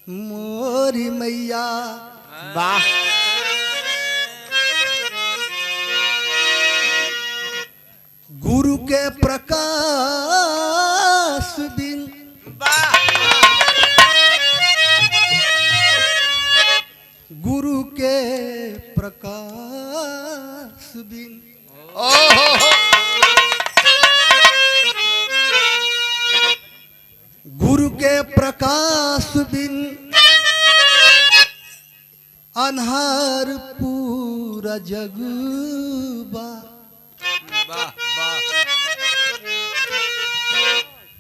मोरी मैया। वाह गुरु के प्रकाश बिन गुरु के प्रकाश बिन गुरु के प्रकाश बिन अन्हार पूरा जगबा।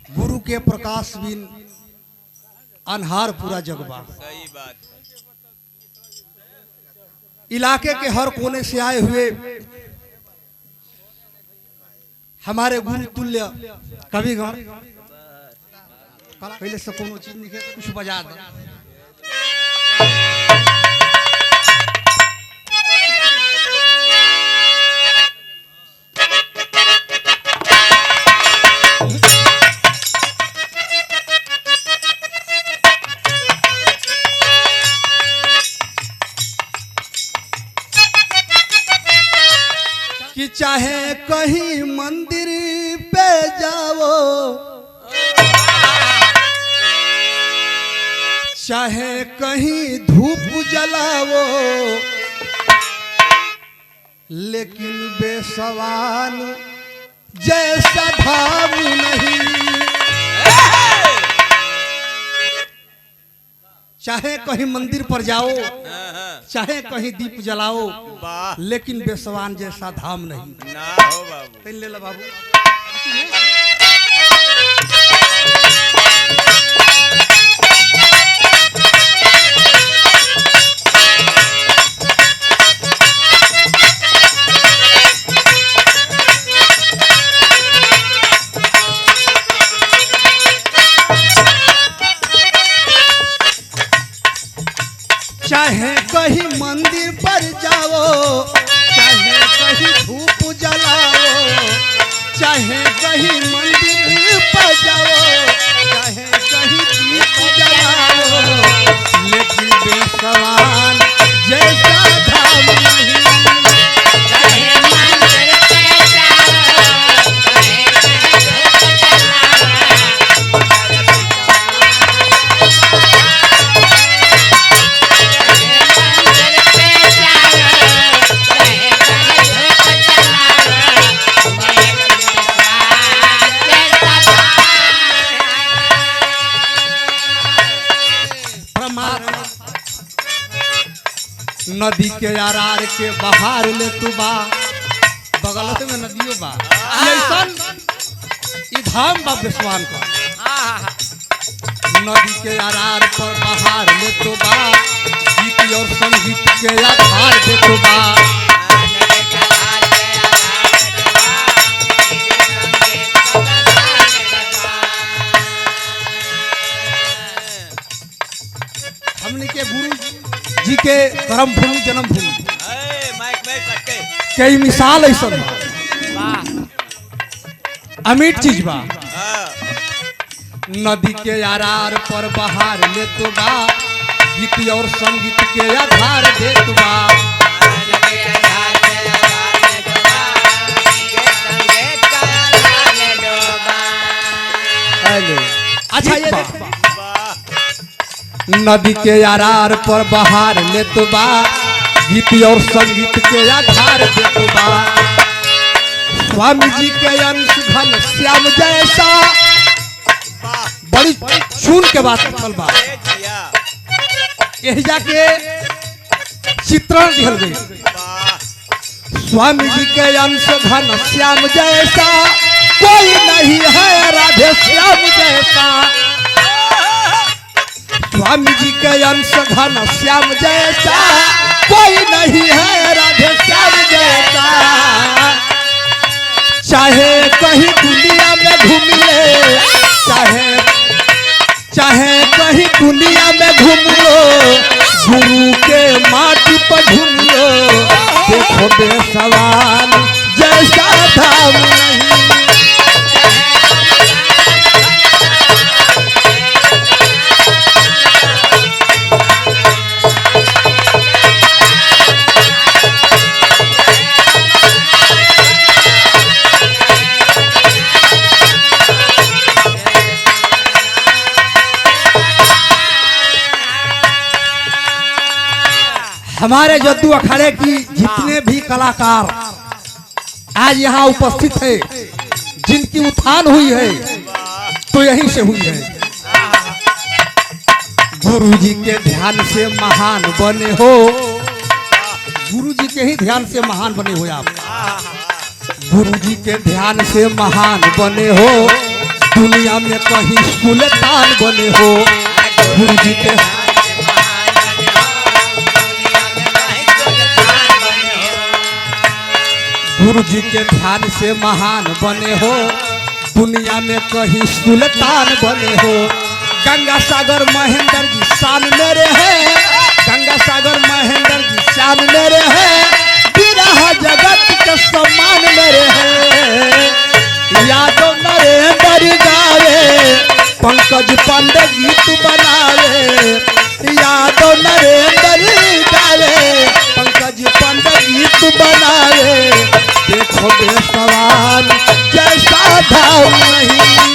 गुरु के प्रकाश बिन अन्हार पूरा जगबा। सही बात। इलाके के हर कोने से आए हुए हमारे गुरु तुल्य कविगण पहले से कोनो चीज नहीं कुछ बजा दो। कि चाहे कहीं मंदिर पे जाओ, चाहे कहीं धूप जलाओ, लेकिन बेसवाल जैसा धाम नहीं। चाहे कहीं मंदिर पर जाओ, चाहे कहीं दीप जलाओ, लेकिन बेसवान जैसा धाम नहीं। ना हो बाबू। ले लो बाबू। चाहे कहीं मंदिर पर जाओ, चाहे कहीं धूप जलाओ, चाहे कहीं मंदिर पर जाओ, चाहे कहीं दीप जलाओ, लेकिन बेसवान जैसा धाम नहीं। चाहे मंदिर पे जाओ, चाहे कहीं धूप जलाओ, नदी के आरार के बहार ले तू बा, बगल में नदियों बा, ऐसन ई धाम बा बेसवान का। नदी के आरार पर बहार ले तू बा, गीत और संगीत के आधार दे तू बा। हमने के गुरु जी के कर्म भूमि जन्म भूमि कई मिसाल ऐसा अमीट चीज बा। नदी के आरार पर बहार ले तो बा, गीत और संगीत के आधार दे तो बा। अच्छा ये नदी के आरार पर बहार ले तो बा, गीत और संगीत के आधार दे तो बा। स्वामी जी के अंश घन श्याम जैसा, बड़ी चून के बात निकल बा। यही जाके चित्रण दिखल गई। स्वामी जी के अंश घन श्याम जैसा, कोई नहीं है राधे श्याम जैसा। स्वामी जी के अंश घन श्याम जैसा, कोई नहीं है राधे श्याम जैसा। चाहे कहीं दुनिया में घूम ले, चाहे कहीं दुनिया में घूम लो, गुरु के माटी पर घूम लो, देखो बेसवान जैसा धाम नहीं। हमारे जद्दू अखाड़े की जितने भी कलाकार आज यहाँ उपस्थित है, जिनकी उत्थान हुई है तो यहीं से हुई है। गुरु जी के ध्यान से महान बने हो, गुरु जी के ही ध्यान से महान बने हो आप। गुरु जी के ध्यान से महान बने हो, दुनिया में कहीं सुल्तान बने हो। गुरु जी के गुरु जी के ध्यान से महान बने हो, दुनिया में कहीं सुल्तान बने हो। गंगा सागर महेंद्र जी शान मेरे हैं, गंगा सागर महेंद्र जी शान मेरे हैं, बिरहा जगत के सम्मान मेरे हैं। यादव नरेंद्र गावे, पंकज पांडे गीत बनावे, यादव नरेंद्र गावे, पंकज पांडे गीत बनावे। देखो बेसवाल जैसा भाव नहीं।